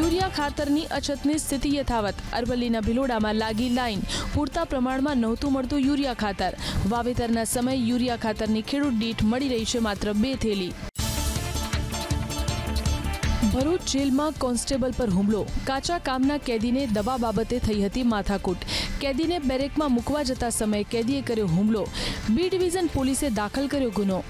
Urea ખાતરની અછતની સ્થિતિ યથાવત. અરવલ્લીના ભિલોડામાં લાગી લાઈન. પૂરતા પ્રમાણમાં નહોતું મળતું યુરિયા ખાતર. વાવેતરના સમયે યુરિયા ખાતરની ખેડૂત દીઠ મળી રહી છે માત્ર 2 થેલી. ભરૂચ જેલમાં કોન્સ્ટેબલ પર હુમલો. કાચા કામના કેદીને દવા બાબતે થઈ હતી માથાકૂટ. કેદીને બેરેકમાં મૂકવા જતા સમયે કેદીએ કર્યો હુમલો. બી ડિવિઝન પોલીસે દાખલ કર્યો ગુનો.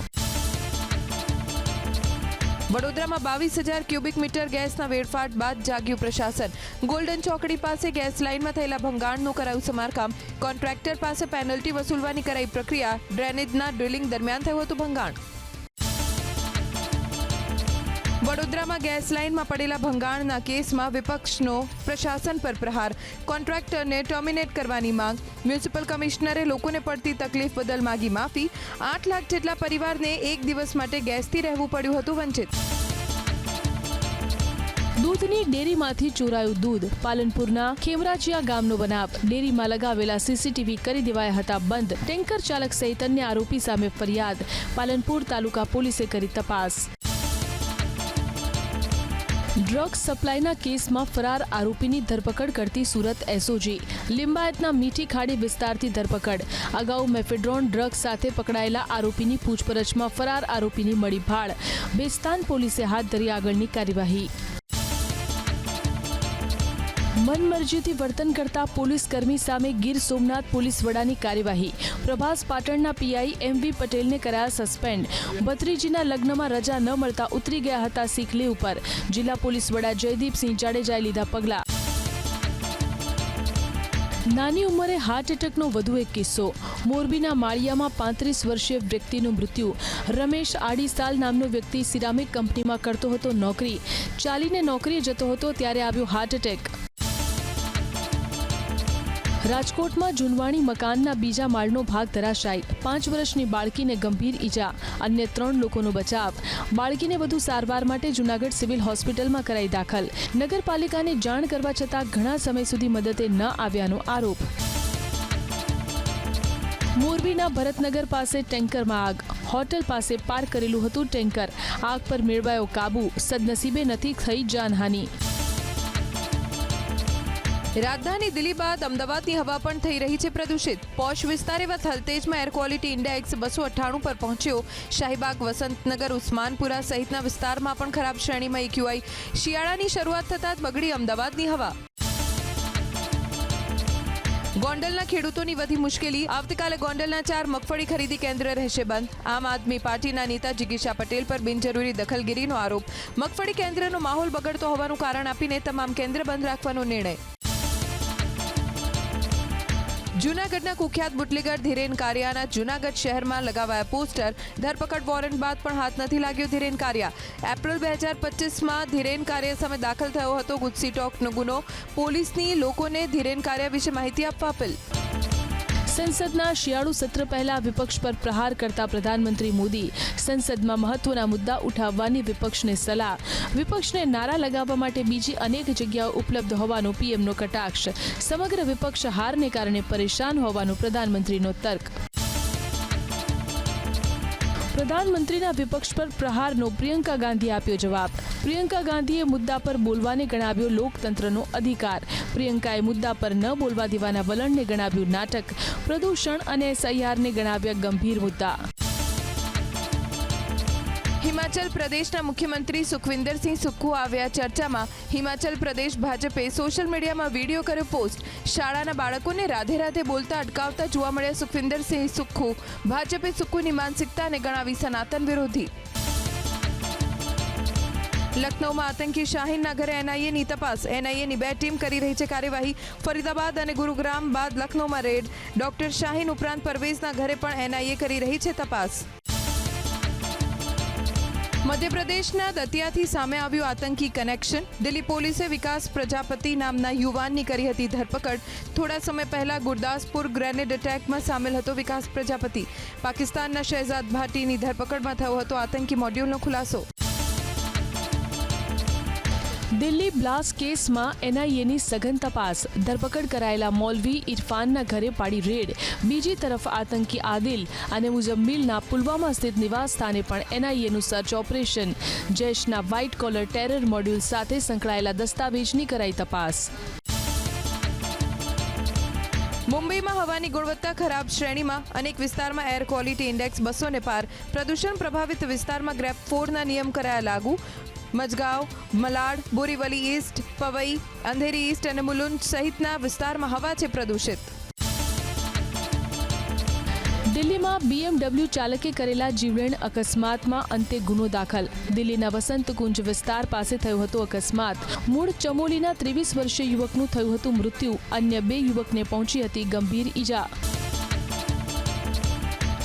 વડોદરામાં 22,000 ક્યુબિક મીટર ગેસના વેડફાટ બાદ જાગ્યું પ્રશાસન. ગોલ્ડન ચોકડી પાસે ગેસ લાઇનમાં થયેલા ભંગાણનું કરાયું સમારકામ. કોન્ટ્રાક્ટર પાસે પેનલ્ટી વસૂલવાની કરાઈ પ્રક્રિયા. ડ્રેનેજના ડ્રિલિંગ દરમિયાન થયું હતું ભંગાણ. વડોદરામાં ગેસ લાઇનમાં પડેલા ભંગાણના કેસમાં વિપક્ષનો પ્રશાસન પર પ્રહાર. કોન્ટ્રાક્ટરને ટર્મિનેટ કરવાની માંગ. મ્યુનિસિપલ કમિશનરે લોકોને પડતી તકલીફ બદલ માગી માફી. 8 લાખ જેટલા પરિવારને એક દિવસ માટે ગેસથી રહેવું પડ્યું હતું વંચિત. દૂધની ડેરીમાંથી ચોરાયું દૂધ. પાલનપુરના ખેમરાજીયા ગામનો બનાવ. ડેરીમાં લગાવેલા સીસીટીવી કરી દેવાયા હતા બંધ. ટેન્કર ચાલક સહિત અન્ય આરોપી સામે ફરિયાદ. પાલનપુર તાલુકા પોલીસે કરી તપાસ. ડ્રગ્સ સપ્લાયના કેસમાં ફરાર આરોપીની ધરપકડ કરતી સુરત એસઓજી. લિંબાયતના મીઠી ખાડી વિસ્તારથી ધરપકડ. અગાઉ મેફેડ્રોન ડ્રગ્સ સાથે પકડાયેલા આરોપીની પૂછપરછમાં ફરાર આરોપીની મળી ભાળ. બેસ્તાન પોલીસે હાથ ધરી આગળની કાર્યવાહી. મનમરજીથી વર્તન કરતા પોલીસ કર્મી સામે ગીર સોમનાથ પોલીસ વડાની કાર્યવાહી. પ્રભાસ પાટણના પીઆઈ એમવી પટેલને કરાયા સસ્પેન્ડ. ભત્રીજીના લગ્નમાં રજા ન મળતા ઉતરી ગયા હતા સિક લીવ પર. જિલ્લા પોલીસ વડા જયદીપસિંહ જાડેજાએ લીધા પગલાં. નાની ઉંમરે હાર્ટ એટેકનો વધુ એક કિસ્સો. મોરબીના માળિયામાં 35 વર્ષીય વ્યક્તિનું મૃત્યુ. રમેશ આડીસાલ નામનો વ્યક્તિ સિરામિક કંપનીમાં કરતો હતો નોકરી. ચાલીને નોકરીએ જતો હતો ત્યારે આવ્યો હાર્ટ એટેક. રાજકોટમાં જૂનવાણી મકાનના બીજા માળનો ભાગ ધરાશાયી. 5 વર્ષની બાળકીને ગંભીર ઈજા. અન્ય 3 લોકોનો બચાવ. બાળકીને વધુ સારવાર માટે જૂનાગઢ સિવિલ હોસ્પિટલમાં કરાઈ દાખલ. નગરપાલિકાને જાણ કરવા છતાં ઘણા સમય સુધી મદદે ન આવ્યાનો આરોપ. મોરબીના ભરતનગર પાસે ટેન્કરમાં આગ. હોટલ પાસે પાર્ક કરેલું હતું ટેન્કર. આગ પર મેળવાયો કાબુ. સદનસીબે નથી થઈ જાનહાનિ. રાજધાની દિલ્હી બાદ અમદાવાદની હવા પણ થઈ રહી છે પ્રદૂષિત. પોશ વિસ્તાર એવા થલતેજમાં એર ક્વોલિટી ઇન્ડેક્સ 298 પર પહોંચ્યો. શાહીબાગ, વસંતનગર, ઉસ્માનપુરા સહિતના વિસ્તારમાં પણ ખરાબ શ્રેણીમાં EQI. શિયાળાની શરૂઆત થતાં જ બગડી અમદાવાદની હવા. ગોંડલના ખેડૂતોની વધી મુશ્કેલી. આવતીકાલે ગોંડલના 4 મગફળી ખરીદી કેન્દ્ર રહેશે બંધ. આમ આદમી પાર્ટીના નેતા જિગીશા પટેલ પર બિનજરૂરી દખલગીરીનો આરોપ. મગફળી કેન્દ્રનો માહોલ બગડતો હોવાનું કારણ આપીને તમામ કેન્દ્ર બંધ રાખવાનો નિર્ણય. જૂનાગઢના કુખ્યાત બુટલેગર ધીરેન કારિયાના જૂનાગઢ શહેરમાં લગાવાયા પોસ્ટર. ધરપકડ વોરંટ બાદ પણ હાથ નથી લાગ્યો ધીરેન કારિયા. એપ્રિલ 2025માં ધીરેન કારિયા સામે દાખલ થયો હતો ગુજસી ટોકનો ગુનો. પોલીસની લોકોને ધીરેન કારિયા વિશે માહિતી આપવા અપીલ. સંસદના શિયાળુ સત્ર પહેલા વિપક્ષ પર પ્રહાર કરતા પ્રધાનમંત્રી મોદી. સંસદમાં મહત્વના મુદ્દા ઉઠાવવાની વિપક્ષને સલાહ. વિપક્ષને નારા લગાવવા માટે બીજી અનેક જગ્યાઓ ઉપલબ્ધ હોવાનો પીએમનો કટાક્ષ. સમગ્ર વિપક્ષ હારને કારણે પરેશાન હોવાનો પ્રધાનમંત્રીનો તર્ક. પ્રધાનમંત્રીના વિપક્ષ પર પ્રહારનો પ્રિયંકા ગાંધીએ આપ્યો જવાબ. પ્રિયંકા ગાંધીએ મુદ્દા પર બોલવાને ગણાવ્યો લોકતંત્રનો અધિકાર. પ્રિયંકાએ મુદ્દા પર ન બોલવા દેવાના વલણને ગણાવ્યું નાટક. પ્રદૂષણ અને SIRને ગણાવ્યા ગંભીર મુદ્દા. હિમાચલ પ્રદેશના મુખ્યમંત્રી સુખવિન્દરસિંહ સુક્ખુ આવ્યા ચર્ચામાં. હિમાચલ પ્રદેશ ભાજપે સોશિયલ મીડિયામાં વિડીયો કર્યો પોસ્ટ. શાળાના બાળકોને રાધે રાધે બોલતા અટકાવતા જોવા મળ્યા સુખવિન્દરસિંહ સુક્ખુ. ભાજપે સુક્ખુની માનસિકતાને ગણાવી સનાતન વિરોધી. લખનૌમાં આતંકી શાહીનના ઘરે NIAની તપાસ. NIAની 2 ટીમ કરી રહી છે કાર્યવાહી. ફરીદાબાદ અને ગુરુગ્રામ બાદ લખનૌમાં રેડ. ડોક્ટર શાહીન ઉપરાંત પરવેઝના ઘરે પણ NIA કરી રહી છે તપાસ. મધ્યપ્રદેશના દતિયાથી સામે આવ્યું આતંકી કનેક્શન. દિલ્હી પોલીસે વિકાસ પ્રજાપતિ નામના યુવાનની કરી હતી ધરપકડ. થોડા સમય પહેલા ગુરદાસપુર ગ્રેનેડ એટેકમાં સામેલ હતો વિકાસ પ્રજાપતિ. પાકિસ્તાનના શહેજાદ ભાટીની ધરપકડમાં થયો હતો આતંકી મોડ્યુલનો ખુલાસો. દિલ્હી બ્લાસ્ટ કેસમાં એનઆઈએની સઘન તપાસ, ધરપકડ કરાયેલા મૌલવી ઇરફાનના ઘરે પાડી રેડ. બીજી તરફ આતંકી આદિલ અને મુઝમ્મિલના પુલવામા સ્થિત નિવાસ સ્થાને પણ એનઆઈએનું સર્ચ ઓપરેશન. જૈશના વ્હાઇટ કોલર ટેરર મોડ્યુલ સાથે સંકળાયેલા દસ્તાવેજની કરાઈ તપાસ. મુંબઈમાં હવાની ગુણવત્તા ખરાબ શ્રેણીમાં અનેક વિસ્તારમાં એર ક્વોલિટી ઇન્ડેક્સ 200 પાર. પ્રદૂષણ પ્રભાવિત વિસ્તારમાં ગ્રેપ 4ના નિયમ કરાયા લાગુ. મજગાંવ, મલાડ, બોરીવલી ઈસ્ટ, પવઈ, અંધેરી ઈસ્ટ અને મુલુંડ સહિતના વિસ્તારમાં હવા છે પ્રદૂષિત. દિલ્હીમાં બીએમડબલ્યુ ચાલકે કરેલા જીવલેણ અકસ્માતમાં અંતે ગુનો દાખલ. દિલ્હીના વસંતકુંજ વિસ્તાર પાસે થયો હતો અકસ્માત. મૂળ ચમોલીના 23 વર્ષીય યુવકનું થયું હતું મૃત્યુ. અન્ય 2 યુવકને પહોંચી હતી ગંભીર ઈજા.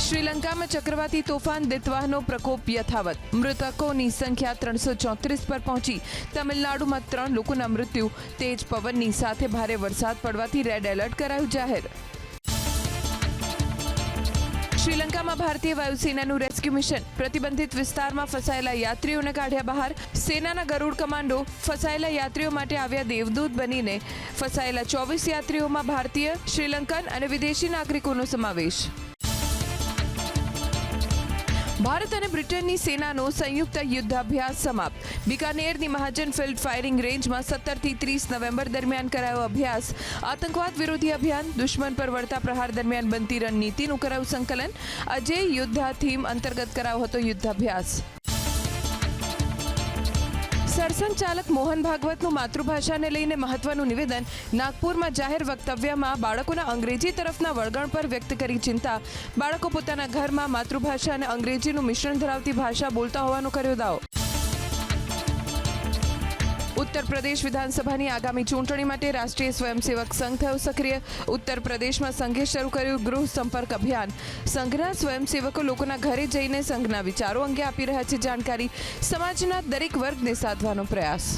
શ્રીલંકામાં ચક્રવાતી તોફાન દિત્વાહનો પ્રકોપ યથાવત. મૃતકોની સંખ્યા 334 પર પહોંચી. તમિલનાડુમાં 3 લોકોના મૃત્યુ. તેજ પવનની સાથે ભારે વરસાદ પડવાથી રેડ એલર્ટ કરાયું જાહેર. શ્રીલંકામાં ભારતીય વાયુસેનાનું રેસ્ક્યુ મિશન. પ્રતિબંધિત વિસ્તારમાં ફસાયેલા યાત્રીઓને કાઢ્યા બહાર. સેનાના ગરુડ કમાન્ડો ફસાયેલા યાત્રીઓ માટે આવ્યા દેવદૂત બનીને. ફસાયેલા 24 યાત્રીઓમાં ભારતીય, શ્રીલંકન અને વિદેશી નાગરિકોનો સમાવેશ. ભારત અને બ્રિટનની સેનાનો સંયુક્ત યુદ્ધાભ્યાસ સમાપ્ત. બિકાનેરની મહાજન ફિલ્ડ ફાયરિંગ રેન્જમાં 17 થી 30 નવેમ્બર દરમિયાન કરાયો અભ્યાસ. આતંકવાદ વિરોધી અભિયાન, દુશ્મન પર વળતા પ્રહાર દરમિયાન બનતી રણનીતિનું કરાયું સંકલન. અજય યુદ્ધા થીમ અંતર્ગત કરાયો હતો યુદ્ધાભ્યાસ. સરસંઘ ચાલક મોહન ભાગવતનું માતૃભાષાને લઈને મહત્વનું નિવેદન. નાગપુરમાં જાહેર વક્તવ્યમાં બાળકોના અંગ્રેજી તરફના વળગણ પર વ્યક્ત કરી ચિંતા. બાળકો પોતાના ઘરમાં માતૃભાષા અને અંગ્રેજીનું મિશ્રણ ધરાવતી ભાષા બોલતા હોવાનો કર્યો દાવો. ઉત્તર પ્રદેશ વિધાનસભાની આગામી ચૂંટણી માટે રાષ્ટ્રીય સ્વયંસેવક સંઘ થયો સક્રિય. ઉત્તર પ્રદેશમાં સંઘે શરૂ કર્યું ગૃહ સંપર્ક અભિયાન. સંઘના સ્વયંસેવકો લોકોના ઘરે જઈને સંઘના વિચારો અંગે આપી રહ્યા છે જાણકારી. સમાજના દરેક વર્ગને સાધવાનો પ્રયાસ.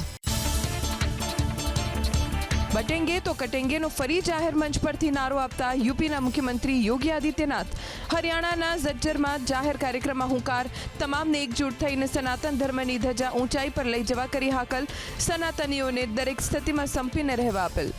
બટેંગે તો કટેંગેનો ફરી જાહેર મંચ પરથી નારો આપતા યુપીના મુખ્યમંત્રી યોગી આદિત્યનાથ. હરિયાણાના ઝજ્જરમાં જાહેર કાર્યક્રમમાં હુંકાર. તમામને એકજૂટ થઈને સનાતન ધર્મની ધજા ઊંચાઈ પર લઈ જવા કરી હાકલ. સનાતનીઓને દરેક સ્થિતિમાં સંપીને રહેવા અપીલ.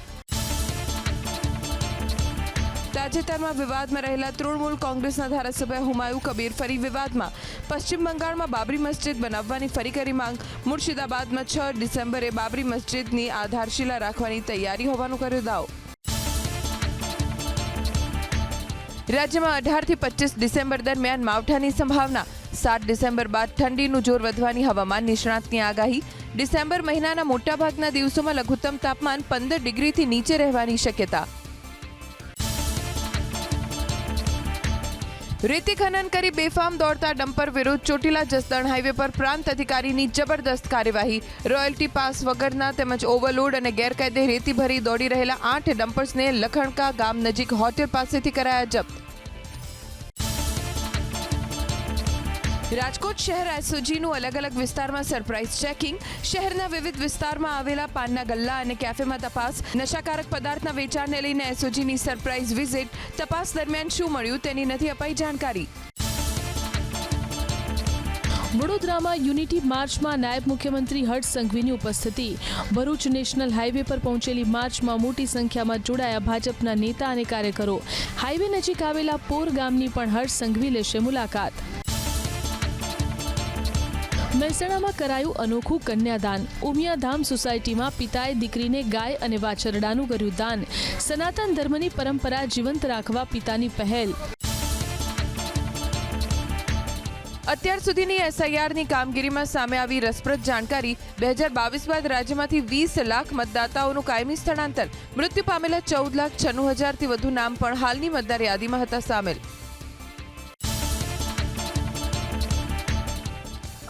તાજેતરમાં વિવાદમાં રહેલા તૃણમૂલ કોંગ્રેસના ધારાસભ્ય હુમાયુ કબીર ફરી વિવાદમાં. પશ્ચિમ બંગાળમાં બાબરી મસ્જિદ બનાવવાની ફરી કરી માંગ. મુર્શિદાબાદમાં 6 ડિસેમ્બરે બાબરી મસ્જિદની આધારશિલા રાખવાની તૈયારી હોવાનો કર્યો દાવો. રાજ્યમાં 18 થી 25 ડિસેમ્બર દરમિયાન માવઠાની સંભાવના. 7 ડિસેમ્બર બાદ ઠંડીનું જોર વધવાની હવામાન નિષ્ણાતની આગાહી. ડિસેમ્બર મહિનાના મોટાભાગના દિવસોમાં લઘુત્તમ તાપમાન 15 ડિગ્રીથી નીચે રહેવાની શક્યતા. રેતી ખનન કરી બેફામ દોડતા ડમ્પર વિરુદ્ધ ચોટીલા જસદણ હાઈવે પર પ્રાંત અધિકારીની જબરદસ્ત કાર્યવાહી. રોયલ્ટી પાસ વગરના તેમજ ઓવરલોડ અને ગેરકાયદે રેતી ભરી દોડી રહેલા 8 ડમ્પર્સને લખણકા ગામ નજીક હોટેલ પાસેથી કરાયા જપ્ત. રાજકોટ શહેર એસઓજીનું અલગ અલગ વિસ્તારમાં સરપ્રાઇઝ ચેકિંગ. શહેરના વિવિધ વિસ્તારમાં આવેલા પાનના ગલ્લા અને કેફેમાં તપાસ. નશાકારક પદાર્થના વેચાણને લઈને એસઓજીની સરપ્રાઇઝ વિઝિટ. તપાસ દરમિયાન શું મળ્યું તેની નથી અપાઈ જાણકારી. વડોદરામાં યુનિટી માર્ચમાં નાયબ મુખ્યમંત્રી હર્ષ સંઘવીની ઉપસ્થિતિ. ભરૂચ નેશનલ હાઈવે પર પહોંચેલી માર્ચમાં મોટી સંખ્યામાં જોડાયા ભાજપના નેતા અને કાર્યકરો. હાઈવે નજીક આવેલા પોર ગામની પણ હર્ષ સંઘવી લેશે મુલાકાત. મહેસાણામાં કરાયું અનોખું કન્યાદાન. ઉમિયાધામ સોસાયટીમાં પિતાએ દીકરીને ગાય અને વાછરડાનું કર્યું દાન. સનાતન ધર્મની પરંપરા જીવંત રાખવા પિતાની પહેલ. અત્યાર સુધીની એસઆઈઆરની કામગીરીમાં સામે આવી રસપ્રદ જાણકારી. 2022 બાદ રાજ્યમાંથી 20 લાખ મતદાતાઓનું કાયમી સ્થળાંતર. મૃત્યુ પામેલા 14,96,000થી વધુ નામ પણ હાલની મતદાર યાદીમાં હતા સામેલ.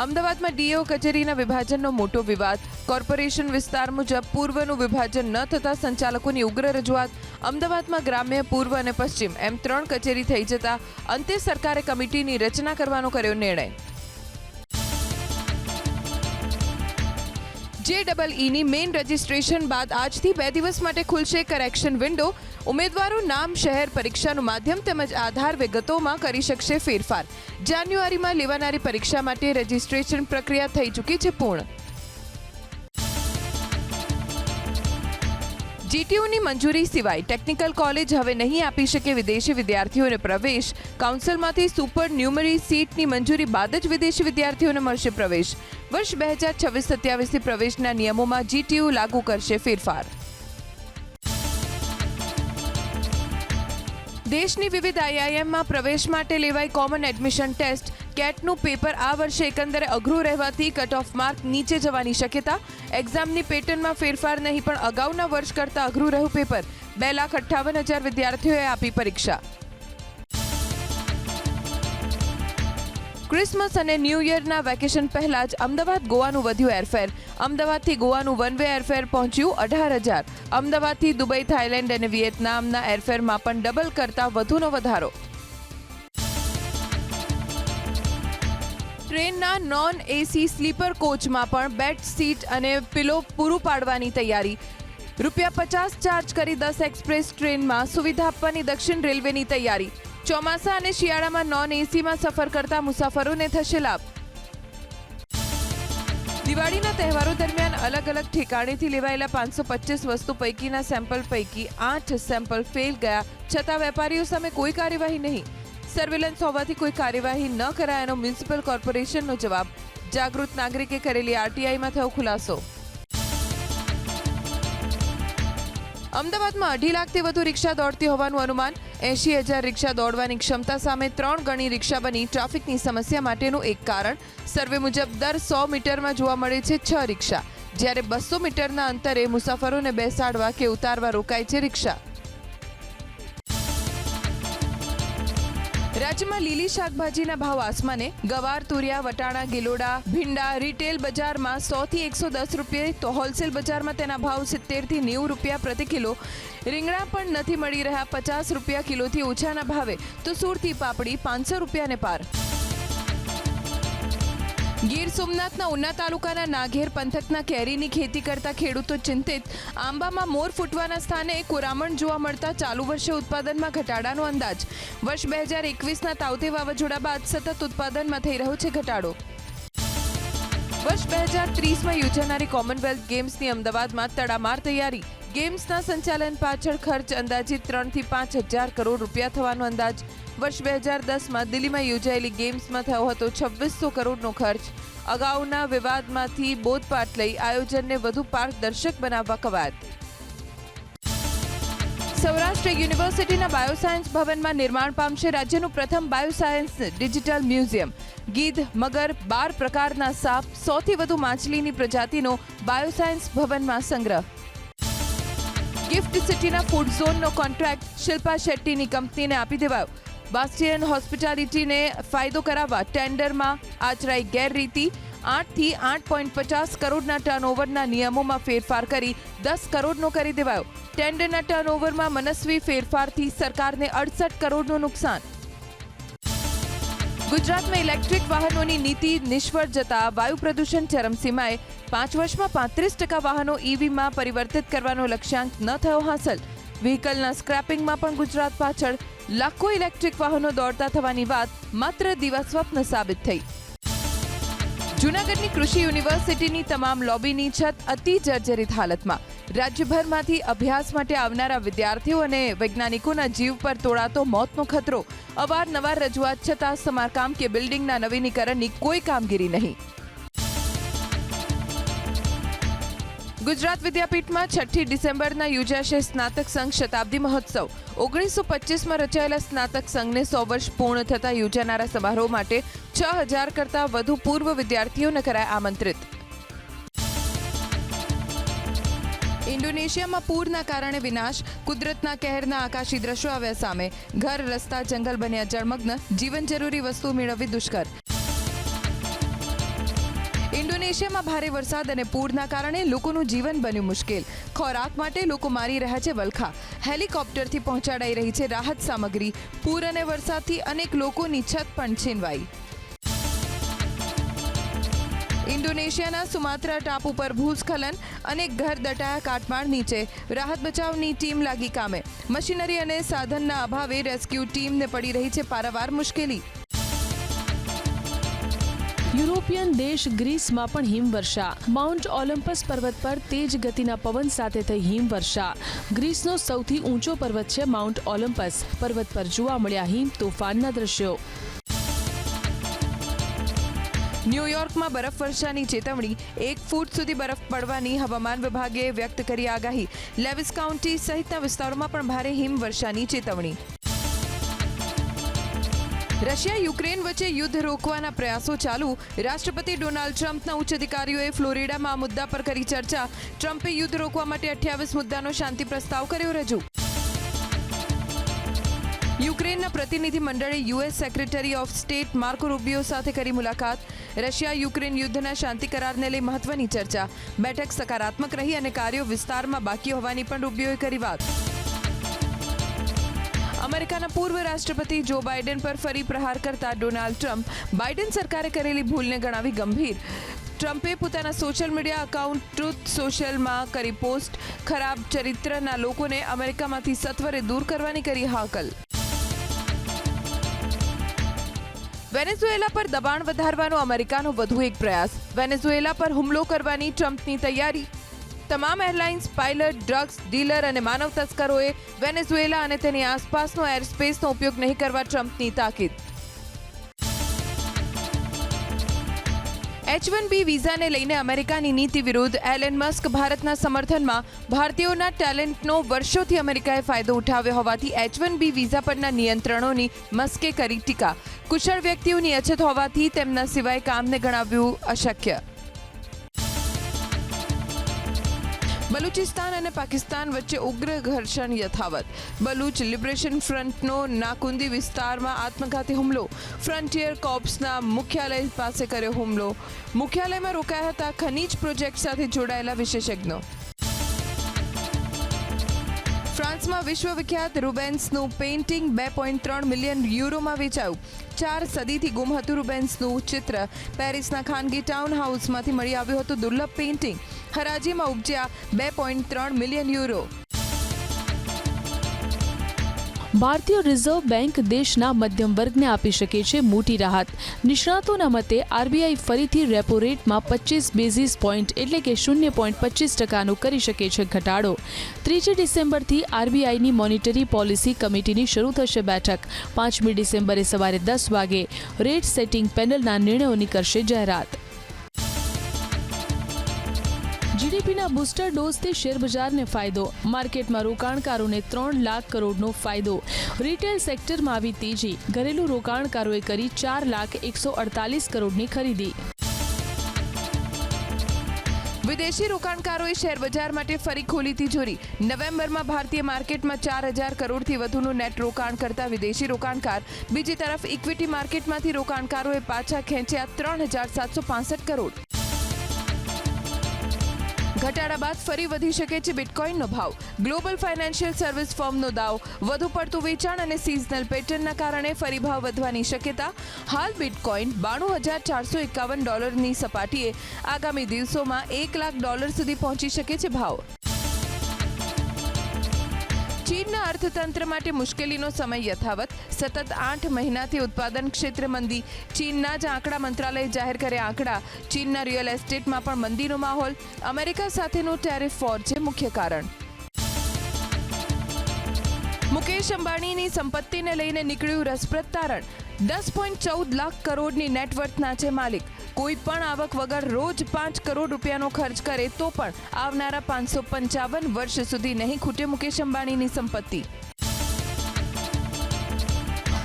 અમદાવાદમાં ડીઓ કચેરીના વિભાજનનો મોટો વિવાદ. કોર્પોરેશન વિસ્તાર મુજબ પૂર્વનું વિભાજન ન થતા સંચાલકોની ઉગ્ર રજૂઆત. અમદાવાદમાં ગ્રામ્ય, પૂર્વ અને પશ્ચિમ એમ 3 કચેરી થઈ જતા અંતે સરકારે કમિટીની રચના કરવાનો કર્યો નિર્ણય. JEEની મેઇન રજિસ્ટ્રેશન બાદ આજથી 2 દિવસ માટે ખુલશે કરેક્શન વિન્ડો. ઉમેદવારો નામ, શહેર, પરીક્ષાનું માધ્યમ તેમજ આધાર વિગતોમાં કરી શકશે ફેરફાર. જાન્યુઆરીમાં લેવાનારી પરીક્ષા માટે રજિસ્ટ્રેશન પ્રક્રિયા થઈ ચૂકી છે પૂર્ણ. જીટીયુની મંજૂરી સિવાય ટેકનિકલ કોલેજ હવે નહીં આપી શકે વિદેશી વિદ્યાર્થીઓને પ્રવેશ. કાઉન્સિલમાંથી સુપર ન્યુમરી સીટની મંજૂરી બાદ જ વિદેશી વિદ્યાર્થીઓને મળશે પ્રવેશ. વર્ષ 2026-27 પ્રવેશના નિયમોમાં જીટીયુ લાગુ કરશે ફેરફાર. દેશની વિવિધ આઈઆઈએમમાં પ્રવેશ માટે લેવાય કોમન એડમિશન ટેસ્ટ કેટનું પેપર આ વર્ષે એકંદરે અઘરું રહેવાથી કટ ઓફ માર્ક નીચે જવાની શક્યતા. એક્ઝામની પેટર્નમાં ફેરફાર નહીં પણ અગાઉના વર્ષ કરતાં અઘરું રહ્યું પેપર. 2,58,000 વિદ્યાર્થીઓએ આપી પરીક્ષા. ક્રિસમસ અને ન્યૂ યરના વેકેશન પહેલા જ અમદાવાદ ગોવાનું વધ્યું એરફેર. અમદાવાદથી ગોવાનું વન વે એરફેર પહોંચ્યું 18,000. અમદાવાદથી દુબઈ, થાઇલેન્ડ અને વિયેતનામના એરફેરમાં પણ ડબલ કરતાં વધુનો વધારો. ટ્રેનના નોન એસી સ્લીપર કોચમાં પણ બેડ સીટ અને પિલો પૂરું પાડવાની તૈયારી. ₹50 ચાર્જ કરી 10 એક્સપ્રેસ ટ્રેનમાં સુવિધા આપવાની દક્ષિણ રેલવેની તૈયારી. ચોમાસા અને શિયાળામાં નોન એસીમાં સફર કરતા મુસાફરોને થશે લાભ. દિવાળીના તહેવારો દરમિયાન અલગ અલગ ઠેકાણેથી લેવાયેલા 525 વસ્તુ પૈકીના સેમ્પલ પૈકી 8 સેમ્પલ ફેલ ગયા, છતાં વેપારીઓ સામે કોઈ કાર્યવાહી નહીં. સર્વેલન્સ હોવાથી કોઈ કાર્યવાહી ન કરાયાનો મ્યુનિસિપલ કોર્પોરેશનનો જવાબ. જાગૃત નાગરિકે કરેલી આરટીઆઈમાં થયો ખુલાસો. અમદાવાદમાં 2.5 લાખથી વધુ રિક્ષા દોડતી હોવાનું અનુમાન. 80,000 રિક્ષા દોડવાની ક્ષમતા સામે 3 ગણી રિક્ષા બની ટ્રાફિકની સમસ્યા માટેનું એક કારણ. સર્વે મુજબ દર 100 મીટરમાં જોવા મળે છે 6 રિક્ષા, જ્યારે 200 મીટરના અંતરે મુસાફરોને બેસાડવા કે ઉતારવા રોકાય છે રિક્ષા. રાજ્યમાં લીલી શાકભાજીના ભાવ આસમાને. ગવાર, તુરિયા, વટાણા, ગિલોડા, ભીંડા રિટેલ બજારમાં 100 થી 110 રૂપિયા, તો હોલસેલ બજારમાં તેના ભાવ 70 થી 90 રૂપિયા પ્રતિ કિલો. રીંગણા પણ નથી મળી રહ્યા 50 રૂપિયા કિલોથી ઓછાના ભાવે, તો સુરતી પાપડી 500 રૂપિયાને પાર. ગીર સોમનાથના ઉના તાલુકાના નાઘેર પંથકના કેરીની ખેતી કરતા ખેડૂતો ચિંતિત. આંબામાં મોર ફૂટવાના સ્થાને કોરામણ જોવા મળતા ચાલુ વર્ષે ઉત્પાદનમાં ઘટાડાનો અંદાજ. વર્ષ 2021ના તાઉતે વાવાઝોડા બાદ સતત ઉત્પાદનમાં થઈ રહ્યો છે ઘટાડો. વર્ષ 2030માં યોજાનારી કોમનવેલ્થ ગેમ્સની અમદાવાદમાં તડામાર તૈયારી. ગેમ્સના સંચાલન પાછળ ખર્ચ અંદાજિત 3 થી 5,000 કરોડ રૂપિયા થવાનો અંદાજ. વર્ષ 2010માં દિલ્હીમાં યોજાયેલી ગેમ્સમાં થયો હતો 2600 કરોડનો ખર્ચ. અગાઉના વિવાદમાંથી બોધપાઠ લઈ આયોજનને વધુ પારદર્શક બનાવવા કવાયત. સૌરાષ્ટ્ર યુનિવર્સિટીના બાયોસાયન્સ ભવનમાં નિર્માણ પામશે રાજ્યનું પ્રથમ બાયોસાયન્સ ડિજિટલ મ્યુઝિયમ. ગીધ, મગર, 12 પ્રકારના સાપ, 100થી વધુ માછલીની પ્રજાતિનો બાયોસાયન્સ ભવનમાં સંગ્રહ. ગિફ્ટ સિટીના ફૂડ ઝોનનો કોન્ટ્રાક્ટ શિલ્પા શેટ્ટીની કંપનીને આપી દેવાયો. બાસ્ટિયન હોસ્પિટાલિટીને ફાયદો કરાવવા ટેન્ડરમાં આચરાઈ ગેરરીતિ. 8 થી 8.50 કરોડના ટર્નઓવરના નિયમોમાં ફેરફાર કરી 10 કરોડનો કરી દેવાયો. ટેન્ડરના ટર્નઓવરમાં મનસ્વી ફેરફારથી સરકારને 68 કરોડનું નુકસાન. ગુજરાતમાં ઇલેક્ટ્રિક વાહનોની નીતિ નિષ્ફળ જતા વાયુ પ્રદૂષણ ચરમસીમાએ. 5 વર્ષમાં 35% વાહનો ઈવીમાં પરિવર્તિત કરવાનો લક્ષ્યાંક ન થયો હાંસલ. વ્હીકલના સ્ક્રેપિંગમાં પણ ગુજરાત પાછળ. લાખો ઇલેક્ટ્રિક વાહનો દોડતા થવાની વાત માત્ર દિવાસ્વપ્ન સાબિત થઈ. જૂનાગઢની કૃષિ યુનિવર્સિટીની તમામ લોબીની છત અતિ જર્જરિત હાલતમાં. રાજ્યભરમાંથી અભ્યાસ માટે આવનારા વિદ્યાર્થીઓ અને વૈજ્ઞાનિકોના જીવ પર તોડાતો મોતનો ખતરો. અવારનવાર રજૂઆત છતાં સમારકામ કે બિલ્ડિંગના નવીનીકરણની કોઈ કામગીરી નહીં. ગુજરાત વિદ્યાપીઠમાં 6ઠી ડિસેમ્બરના યોજાશે સ્નાતક સંઘ શતાબ્દી મહોત્સવ. 1925માં રચાયેલા સ્નાતક સંઘને 100 વર્ષ પૂર્ણ થતા યોજાનારા સમારોહ માટે 6,000 કરતાં વધુ પૂર્વ વિદ્યાર્થીઓને કરાય આમંત્રિત. ઇન્ડોનેશિયામાં પૂરના કારણે વિનાશ. કુદરતના કહેરના આકાશી દ્રશ્યો આવ્યા સામે. ઘર, રસ્તા, જંગલ બન્યા જળમગ્ન. જીવન જરૂરી વસ્તુ મેળવવી દુષ્કર. ઇન્ડોનેશિયામાં ભારે વરસાદ અને પૂરના કારણે લોકોનું જીવન બન્યું મુશ્કેલ. ખોરાક માટે લોકો મારી રહ્યા છે વલખા. હેલિકોપ્ટરથી પહોંચાડાઈ રહી છે રાહત સામગ્રી. પૂર અને વરસાદથી અનેક લોકોની છત પણ છીનવાઈ. ઇન્ડોનેશિયાના સુમાત્રા ટાપુ પર ભૂસ્ખલન. અનેક ઘર દટાયા કાટમાળ નીચે. રાહત બચાવની ટીમ લાગી કામે. મશીનરી અને સાધનના અભાવે રેસ્ક્યુ ટીમને પડી રહી છે પારાવાર મુશ્કેલી. યુરોપિયન દેશ ગ્રીસમાં પણ હિમવર્ષા. માઉન્ટ ઓલિમ્પસ પર્વત પર તેજ ગતિના પવન સાથે થઈ હિમવર્ષા. ગ્રીસનો સૌથી ઊંચો પર્વત છે માઉન્ટ ઓલિમ્પસ. પર્વત પર જોવા મળ્યા હિમ તોફાનના દ્રશ્યો. ન્યૂયોર્કમાં બરફવર્ષાની ચેતવણી. 1 ફૂટ સુધી બરફ પડવાની હવામાન વિભાગે વ્યક્ત કરી આગાહી. લેવિસ કાઉન્ટી સહિતના વિસ્તારોમાં પણ ભારે હિમવર્ષાની ચેતવણી. રશિયા યુક્રેન વચ્ચે યુદ્ધ રોકવાના પ્રયાસો ચાલુ. રાષ્ટ્રપતિ ડોનાલ્ડ ટ્રમ્પના ઉચ્ચ અધિકારીઓએ ફ્લોરિડામાં આ મુદ્દા પર કરી ચર્ચા. ટ્રમ્પે યુદ્ધ રોકવા માટે 28 મુદ્દાનો શાંતિ પ્રસ્તાવ કર્યો રજૂ. યુક્રેનના પ્રતિનિધિ મંડળે US secretary of state Marco રૂબિયો સાથે કરી મુલાકાત. રશિયા યુક્રેન યુદ્ધના શાંતિ કરારને લઈ મહત્વની ચર્ચા. બેઠક સકારાત્મક રહી અને કાર્યો વિસ્તારમાં બાકી હોવાની પણ રૂબિયોએ કરી વાત. અમેરિકાના પૂર્વ રાષ્ટ્રપતિ જો બાઇડન પર ફરી પ્રહાર કરતા ડોનાલ્ડ ટ્રમ્પ. બાઇડન સરકારે કરેલી ભૂલને ગણાવી ગંભીર. ટ્રમ્પે પોતાના સોશિયલ મીડિયા એકાઉન્ટ ટ્રુથ સોશિયલમાં કરી પોસ્ટ. ખરાબ ચરિત્રના લોકોને અમેરિકામાંથી સત્વરે દૂર કરવાની કરી હાકલ. વેનેઝુએલા પર દબાણ વધારવાનો અમેરિકાનો વધુ એક પ્રયાસ. વેનેઝુએલા પર હુમલો કરવાની ટ્રમ્પની તૈયારી. તમામ એરલાઇન્સ, પાયલટ, ડ્રગ્સ ડીલર અને માનવ તસ્કરોએ વેનેઝુએલા અને તેની આસપાસનો એરસ્પેસનો ઉપયોગ નહીં કરવા ટ્રમ્પની તાકીદ. H-1B વિઝાને લઈને અમેરિકાની નીતિ વિરુદ્ધ. એલન મસ્ક ભારતના સમર્થનમાં. ભારતીયોના ટેલેન્ટનો વર્ષોથી અમેરિકાએ ફાયદો ઉઠાવ્યો હોવાથી H-1B વિઝા પરના નિયંત્રણોની મસ્કે કરી ટીકા. કુશળ વ્યક્તિઓની અછત હોવાથી તેમના સિવાય કામને ગણાવ્યું અશક્ય. બલુચિસ્તાન અને પાકિસ્તાન વચ્ચે ઉગ્ર ઘર્ષણ યથાવત. બલુચ લિબરેશન ફ્રન્ટનો નાકુંદી વિસ્તારમાં આત્મઘાતી હુમલો. ફ્રન્ટિયર કોર્પ્સના મુખ્યાલય પાસે કર્યો હુમલો. મુખ્યાલયમાં રોકાયા હતા ખનીજ પ્રોજેક્ટ સાથે જોડાયેલા વિશેષજ્ઞો. ફ્રાન્સમાં વિશ્વવિખ્યાત રૂબેન્સનું પેઇન્ટિંગ 2.3 મિલિયન યુરોમાં વેચાયું. 4 સદીથી ગુમ હતું રૂબેન્સનું ચિત્ર. પેરિસના ખાનગી ટાઉન હાઉસમાંથી મળી આવ્યું હતું દુર્લભ પેઇન્ટિંગ. હરાજીમાં ઉપજ્યા 2.3 million euro. ભારતીય રિઝર્વ બેંક દેશના મધ્યમ વર્ગને આપી શકે છે મોટી રાહત. નિષ્ણાતોના મતે આરબીઆઈ ફરીથી રેપો રેટમાં 25 બેઝિસ પોઈન્ટ એટલે કે 0.25% કરી શકે છે ઘટાડો. 3 ડિસેમ્બરથી આરબીઆઈની મોનિટરી પોલિસી કમિટીની શરૂ થશે બેઠક. 5મી ડિસેમ્બરે સવારે 10 વાગે રેટ સેટિંગ પેનલના નિર્ણયોની કરશે જાહેરાત. જીડીપીના બૂસ્ટર ડોઝથી શેરબજારને ફાયદો. માર્કેટમાં રોકાણકારોને 3 લાખ કરોડનો ફાયદો. રિટેલ સેક્ટરમાં આવી તેજી. ઘરેલું રોકાણકારોએ કરી 4,148 કરોડની ખરીદી. વિદેશી રોકાણકારોએ શેરબજાર માટે ફરી ખોલી તિજોરી. નવેમ્બરમાં ભારતીય માર્કેટમાં 4,000 કરોડથી વધુનું નેટ રોકાણ કરતા વિદેશી રોકાણકાર. બીજી તરફ ઇક્વિટી માર્કેટમાંથી રોકાણકારોએ પાછા ખેંચ્યા 3,765 કરોડ. ઘટાડા બાદ ફરી વધી શકે છે બિટકોઇનનો ભાવ. ગ્લોબલ ફાઇનાન્શિયલ સર્વિસ ફર્મનો દાવ. વધુ પડતું વેચાણ અને સિઝનલ પેટર્નના કારણે ફરી ભાવ વધવાની શક્યતા. હાલ બિટકોઇન $92,451 સપાટીએ. આગામી દિવસોમાં $1,00,000 સુધી પહોંચી શકે છે ભાવ. ચીનના અર્થતંત્ર માટે મુશ્કેલીનો સમય યથાવત. સતત 8 મહિનાથી ઉત્પાદન ક્ષેત્રે મંદી. ચીનના જ આંકડા મંત્રાલયે જાહેર કર્યા આંકડા. ચીનના રિયલ એસ્ટેટમાં પણ મંદીનો માહોલ. અમેરિકા સાથેનો ટેરિફ વોર છે મુખ્ય કારણ. મુકેશ અંબાણીની સંપત્તિને લઈને નીકળ્યું રસપ્રદ તારણ. 10.14 લાખ કરોડની નેટવર્થના છે માલિક. કોઈ પણ આવક વગર રોજ 5 કરોડ રૂપિયાનો ખર્ચ કરે તો પણ આવનારા 555 વર્ષ સુધી નહીં ખૂટે મુકેશ અંબાણીની સંપત્તિ.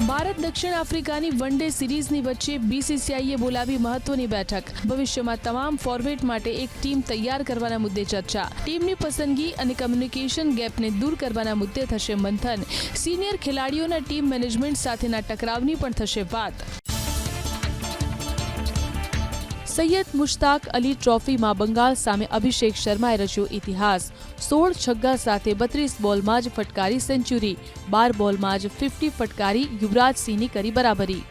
ભારત દક્ષિણ આફ્રિકાની વન ડે સિરીઝની વચ્ચે બીસીસીઆઈએ બોલાવી મહત્વની બેઠક. ભવિષ્યમાં તમામ ફોર્મેટ માટે એક ટીમ તૈયાર કરવાના મુદ્દે ચર્ચા. ટીમની પસંદગી અને કમ્યુનિકેશન ગેપને દૂર કરવાના મુદ્દે થશે મંથન. સિનિયર ખેલાડીઓના ટીમ મેનેજમેન્ટ સાથેના ટકરાવની પણ થશે વાત. સૈયદ મુશ્તાક અલી ટ્રોફીમાં બંગાળ સામે અભિષેક શર્માએ રચ્યો ઇતિહાસ. 16 છગ્ગા સાથે 32 બોલમાં જ ફટકારી સેન્ચુરી. 12 બોલમાં જ 50 ફટકારી યુવરાજ સિંહની કરી બરાબરી.